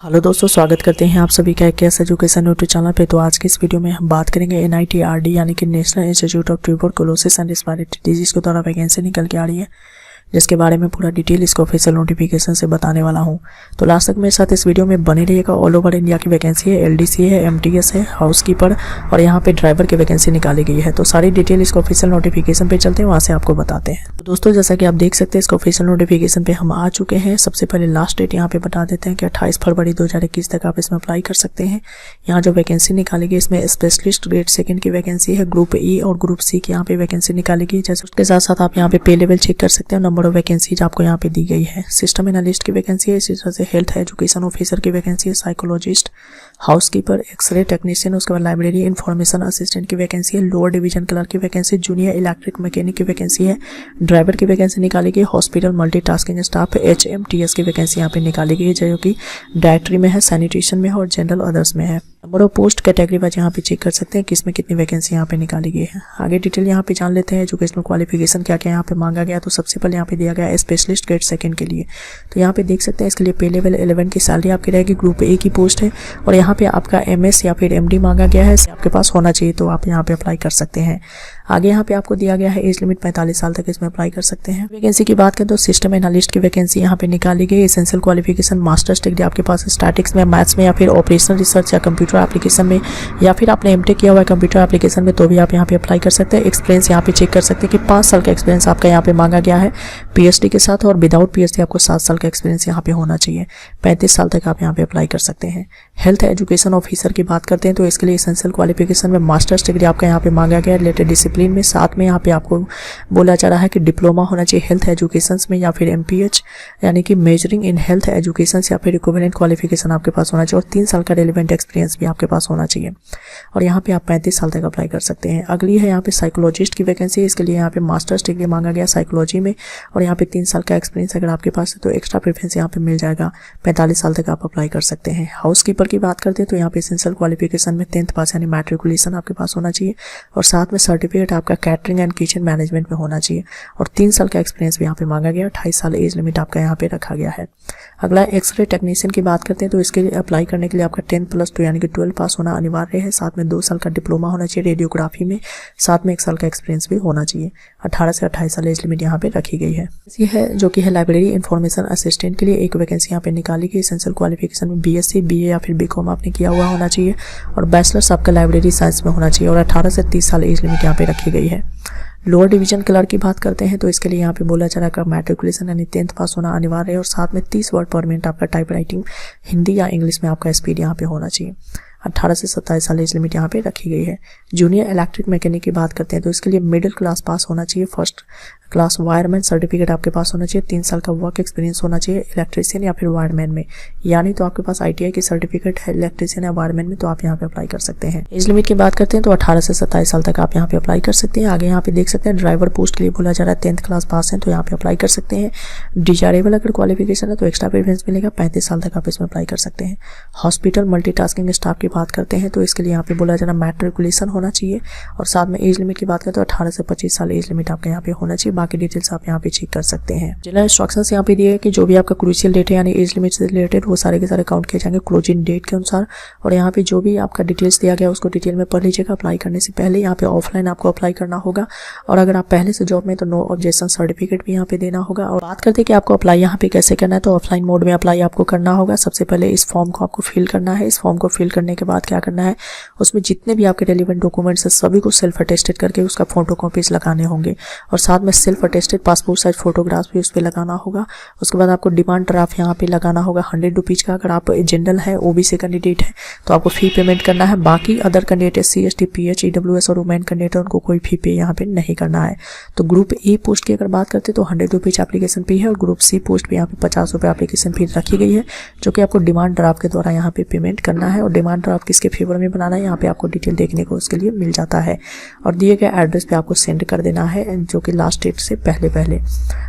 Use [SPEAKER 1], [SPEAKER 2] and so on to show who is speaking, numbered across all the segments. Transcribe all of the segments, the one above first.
[SPEAKER 1] Hello दोस्तों, स्वागत करते हैं आप सभी का केएस एजुकेशन यूट्यूब चैनल पे। तो आज की इस वीडियो में हम बात करेंगे NITRD यानी कि national institute of tuberculosis and respiratory disease के द्वारा वैकेंसी निकल के आ रही है, जिसके बारे में पूरा डिटेल इसको ऑफिशियल नोटिफिकेशन से बताने वाला हूं। तो लास्ट तक मेरे साथ इस वीडियो में बने रहिएगा। ऑल ओवर इंडिया की वैकेंसी है, LDC है, MTS है, हाउसकीपर और यहाँ पे ड्राइवर की वैकेंसी निकाली गई है। तो सारी डिटेल इसको ऑफिशियल नोटिफिकेशन पे चलते हैं, वहाँ से आपको बताते हैं। तो दोस्तों, जैसा कि आप देख सकते हैं इसको ऑफिशियल नोटिफिकेशन पे हम आ चुके हैं। सबसे पहले लास्ट डेट यहाँ पे बता देते हैं कि 28 फरवरी 2021 तक आप इसमें अप्लाई कर सकते हैं। यहाँ जो वैकेंसी निकाली गई इसमें स्पेशलिस्ट ग्रेड 2 की वैकेंसी है, ग्रुप E और ग्रुप C की यहाँ पे वैकेंसी निकाली गई। जैसे उसके साथ साथ आप यहाँ पे पे लेवल चेक कर सकते हैं, नंबर ऑफ वैकेंसी आपको यहाँ पे दी गई है। सिस्टम एनालिस्ट की वैकेंसी है, इसी तरह से हेल्थ एजुकेशन ऑफिसर की वैकेंसी है, साइकोलॉजिस्ट, हाउसकीपर, एक्सरे टेक्नीशियन, उसके बाद लाइब्रेरी इंफॉर्मेशन असिस्टेंट की वैकेंसी है, लोअर डिवीजन क्लर्क की वैकेंसी, जूनियर इलेक्ट्रिक मैकेनिक की वैकेंसी है, ड्राइवर की वैकेंसी निकाली गई, हॉस्पिटल मल्टीटास्किंग स्टाफ HMTS की वैकेंसी यहाँ पे निकाली गई है, जो कि डायरेक्टरी में है, सैनिटेशन में है और जनरल अदर्स में है। Number of post category wise यहाँ पे चेक कर सकते हैं कि इसमें कितनी वैकेंसी यहाँ पे निकाली गई है। आगे डिटेल यहाँ पे जान लेते हैं। एजुकेशनल क्वालिफिकेशन क्या क्या यहाँ पे मांगा गया, तो सबसे पहले यहाँ पे दिया गया है स्पेशलिस्ट ग्रेड 2 के लिए। तो यहाँ पे देख सकते हैं इसके लिए पे लेवल 11 की सैलरी आपकी रहेगी, ग्रुप A की पोस्ट है और यहाँ पे आपका MS या फिर MD मांगा गया है, आपके पास होना चाहिए, तो आप यहाँ पे अप्लाई कर सकते हैं। आगे यहाँ पे आपको दिया गया है एज लिमिट 45 साल तक इसमें अप्लाई कर सकते हैं। वैकेंसी की बात करें तो सिस्टम एनालिस्ट की वैकेंसी यहाँ पे निकाली गई। एसेंशियल क्वालिफिकेशन मास्टर्स डिग्री आपके पास स्टैटिक्स में, मैथ्स में या फिर ऑपरेशनल रिसर्च या कंप्यूटर एप्लीकेशन में, या फिर आपने MTech किया हुआ है कंप्यूटर एप्लीकेशन में, तो भी आप यहाँ पे अप्लाई कर सकते हैं। एक्सपीरियंस यहाँ पे चेक कर सकते हैं कि 5 साल का एक्सपीरियंस आपका यहाँ पे मांगा गया है PhD के साथ, और विदाउट PhD आपको 7 साल का एक्सपीरियंस यहाँ पे होना चाहिए। 35 साल तक आप यहाँ पे अप्लाई कर सकते हैं। हेल्थ एजुकेशन ऑफिसर की बात करते हैं तो इसके लिए एसेंशियल क्वालिफिकेशन में मास्टर्स डिग्री आपका यहाँ पे मांगा गया है रिलेटेड डिसिप्लिन में। साथ में यहाँ पे आपको बोला जा रहा है कि डिप्लोमा होना चाहिए हेल्थ एजुकेशन में, या फिर MPH यानी कि मेजरिंग इन हेल्थ एजुकेशन, या फिर इक्विवेलेंट क्वालिफिकेशन आपके पास होना चाहिए और 3 साल का रेलिवेंट एक्सपीरियंस भी आपके पास होना चाहिए। और यहाँ पे आप 35 साल तक अप्लाई कर सकते हैं। अगली है यहाँ पे साइकोलॉजिस्ट की वैकेंसी। इसके लिए यहाँ पे मास्टर्स डिग्री मांगा गया साइकोलॉजी में और यहाँ पे 3 साल का एक्सपीरियंस अगर आपके पास है तो एक्स्ट्रा प्रेफरेंस यहाँ पे मिल जाएगा। 45 साल तक आप अप्लाई कर सकते हैं। हाउसकीपर की बात करते हैं तो यहाँ पे एसेंशियल क्वालिफिकेशन में 10th पास यानी मैट्रिकुलेशन आपके पास होना चाहिए और साथ में सर्टिफिकेट आपका कैटरिंग एंड किचन मैनेजमेंट में होना चाहिए और 3 साल का एक्सपीरियंस भी यहाँ पे मांगा गया। 28 साल एज लिमिट आपका यहाँ पे रखा गया है। अगला एक्सरे टेक्नीशियन की बात करते हैं तो इसके लिए अप्लाई करने के लिए आपका 10+2 यानी कि 12 पास होना अनिवार्य है। साथ में 2 साल का डिप्लोमा होना चाहिए रेडियोग्राफी में, साथ में 1 साल का एक्सपीरियंस भी होना चाहिए। 18 से 28 साल एज लिमिट यहाँ पे रखी गई है। ये है जो कि है लाइब्रेरी इंफॉर्मेशन असिस्टेंट के लिए एक वैकेंसी यहाँ पे निकाली गई। एसेंशियल क्वालिफिकेशन में BSc BA या फिर BCom आपने किया हुआ होना चाहिए और बैचलर्स आपका लाइब्रेरी साइंस में होना चाहिए और 18 से 30 साल एज लिमिट यहाँ पे रखी गई है। लोअर डिवीजन क्लर्क की बात करते हैं तो इसके लिए यहाँ पे बोला जा रहा है मैट्रिकुलेशन यानी 10th पास होना अनिवार्य है और साथ में 30 वर्ड पर मिनट आपका टाइप राइटिंग हिंदी या इंग्लिश में आपका स्पीड यहाँ पे होना चाहिए। 18 से 27 साल एज लिमिट यहाँ पे रखी गई है। जूनियर इलेक्ट्रिक मैकेनिक की बात करते हैं तो इसके लिए मिडिल क्लास पास होना चाहिए, फर्स्ट क्लास वायरमैन सर्टिफिकेट आपके पास होना चाहिए, 3 साल का वर्क एक्सपीरियंस होना चाहिए इलेक्ट्रीशियन या फिर वायरमैन में, यानी तो आपके पास ITI की सर्टिफिकेट है इलेक्ट्रीशियन या वायरमैन में, तो आप यहाँ पे अप्लाई कर सकते हैं। एज लिमिट की बात करते हैं तो 18 से 27 साल तक आप यहाँ पे अप्लाई कर सकते हैं। आगे यहाँ पे देख सकते हैं ड्राइवर पोस्ट के लिए बोला जा रहा है 10th क्लास पास है तो यहाँ पे अप्लाई कर सकते हैं। डिजायरेबल अगर क्वालिफिकेशन है तो एक्स्ट्रा प्रेफरेंस मिलेगा, 35 साल तक आप इसमें अप्लाई कर सकते हैं। हॉस्पिटल मल्टीटास्किंग स्टाफ की बात करते हैं तो इसके लिए यहाँ पे बोला जा रहा है मैट्रिकुलेशन होना चाहिए और साथ में एज लिमिट की बात करें तो 18 से 25 साल एज लिमिट आपका यहाँ पे होना चाहिए। बाकी डिटेल्स आप यहाँ पे चेक कर सकते हैं। जनरल इंस्ट्रक्शंस यहाँ पे दिए है कि जो भी आपका क्रूशियल डेट है यानी एज लिमिट से रिलेटेड वो सारे के सारे काउंट किए जाएंगे क्लोजिंग डेट के अनुसार और यहाँ पे जो भी आपका डिटेल्स दिया गया उसको डिटेल में पढ़ लीजिएगा। अप्लाई करने से पहले यहाँ पे ऑफलाइन आपको अप्लाई करना होगा और अगर आप पहले से जॉब में तो नो ऑब्जेक्शन सर्टिफिकेट भी यहाँ पे देना होगा। और बात करते हैं कि आपको अप्लाई यहाँ पे कैसे करना है तो ऑफलाइन मोड में अप्लाई आपको करना होगा। सबसे पहले इस फॉर्म को आपको फिल करना है। इस फॉर्म को फिल करने के बाद क्या करना है, उसमें जितने भी आपके रेलिवेंट डॉक्यूमेंट्स है सभी को सेल्फ अटेस्टेड करके उसका फोटो कॉपीज लगाने होंगे और साथ में self attested passport size photographs भी उस पर लगाना होगा। उसके बाद आपको डिमांड ड्राफ्ट यहाँ पे लगाना होगा 100 रुपीज़ का। अगर आप जनरल है OBC कैंडिडेट है तो आपको फी पेमेंट करना है। बाकी other candidate SC ST PH EWS और वुमेन कैंडिडेट उनको कोई फी पे यहाँ पे नहीं करना है। तो ग्रुप E पोस्ट की अगर बात करते हैं तो 100 रुपीज़ एप्लीकेशन फी है और ग्रुप C पोस्ट पे यहाँ पे 50 रुपये एप्लीकेशन फी रखी गई है, जो कि आपको डिमांड ड्राफ्ट के द्वारा यहाँ पे पेमेंट करना है। और डिमांड ड्राफ्ट किसके फेवर में बनाना है यहाँ पे आपको डिटेल देखने को उसके लिए मिल जाता है और दिए गए एड्रेस पे आपको सेंड कर देना है, जो कि लास्ट डेट डेट से पहले।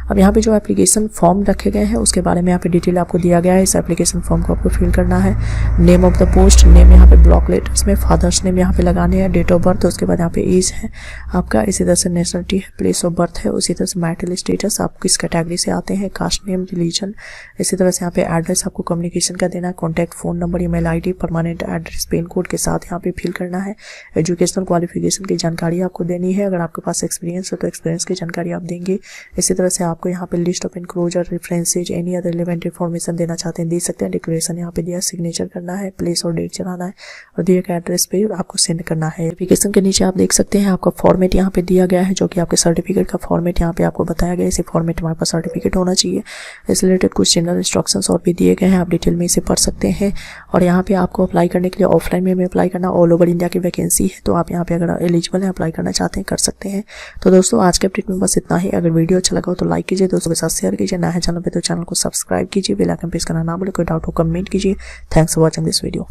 [SPEAKER 1] अब यहाँ पे जो एप्लीकेशन फॉर्म रखे गए हैं उसके बारे में यहाँ पे डिटेल आपको दिया गया है। इस एप्लीकेशन फॉर्म को आपको फिल करना है। Name of the post, name यहाँ पे ब्लॉक लेटर्स में, फादर्स नेम यहाँ पे लगाने हैं, डेट ऑफ बर्थ, उसके बाद यहाँ पे एज है आपका, इसी तरह से नेशनलिटी है, प्लेस ऑफ बर्थ है, उसी तरह से मैरिटल स्टेटस, आप किस कैटेगरी से आते हैं, कास्ट नेम, रिलीजन, इसी तरह से यहाँ पे एड्रेस आपको कम्युनिकेशन का देना है, contact phone number, email ID, permanent address, pin code के साथ यहाँ पे फिल करना है। एजुकेशनल क्वालिफिकेशन की जानकारी आपको देनी है। अगर आपके पास एक्सपीरियंस है तो एक्सपीरियंस की जानकारी आप देंगे। इसी तरह से आपको यहाँ पे list of enclosure, references, any other relevant information देना चाहते हैं दे सकते हैं। डिक्लेरेशन यहाँ पे दिया, सिग्नेचर करना है, प्लेस और डेट चलाना है और दिए गए एड्रेस पे आपको सेंड करना है। एप्लीकेशन के नीचे आप देख सकते हैं आपका फॉर्मेट यहाँ पे दिया गया है, जो कि आपके सर्टिफिकेट का फॉर्मेट यहाँ पे आपको बताया गया है। इसी फॉर्मेट में हमारे पास सर्टिफिकेट होना चाहिए। इस रिलेटेड कुछ जनरल इंस्ट्रक्शंस और भी दिए गए हैं, आप डिटेल में इसे पढ़ सकते हैं। और यहाँ पे आपको अप्लाई करने के लिए ऑफलाइन में अप्लाई करना, ऑल ओवर इंडिया की वैकेंसी है, तो आप यहाँ पे अगर एलिजिबल है अप्लाई करना चाहते हैं कर सकते हैं। तो दोस्तों आज के अपडेट में बस इतना ही। अगर वीडियो अच्छा लगा हो तो लाइक कीजिए, दोस्तों के साथ शेयर कीजिए, नया है चैनल पे तो चैनल को सब्सक्राइब कीजिए, बेल आइकन प्रेस करना ना भूलें। कोई डाउट हो कमेंट कीजिए। Thanks for watching this video.